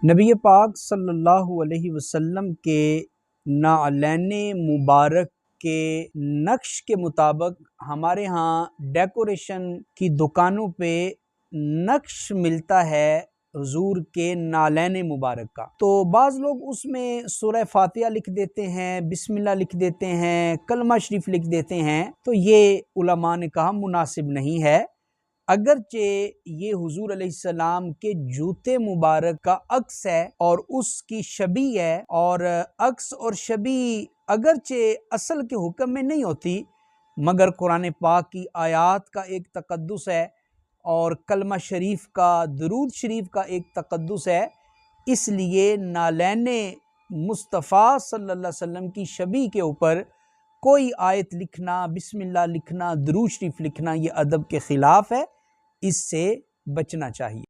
نبی پاک صلی اللہ علیہ وسلم کے نعلین مبارک کے نقش کے مطابق ہمارے ہاں ڈیکوریشن کی دکانوں پہ نقش ملتا ہے حضور کے نعلین مبارک کا۔ تو بعض لوگ اس میں سورہ فاتحہ لکھ دیتے ہیں، بسم اللہ لکھ دیتے ہیں، کلمہ شریف لکھ دیتے ہیں، تو یہ علماء نے کہا مناسب نہیں ہے۔ اگرچہ یہ حضور علیہ السلام کے جوتے مبارک کا عکس ہے اور اس کی شبیہ ہے، اور عکس اور شبیہ اگرچہ اصل کے حکم میں نہیں ہوتی مگر قرآن پاک کی آیات کا ایک تقدس ہے اور کلمہ شریف کا، درود شریف کا ایک تقدس ہے، اس لیے نعلین مصطفیٰ صلی اللہ علیہ وسلم کی شبیہ کے اوپر کوئی آیت لکھنا، بسم اللہ لکھنا، درود شریف لکھنا یہ ادب کے خلاف ہے، اس سے بچنا چاہیے۔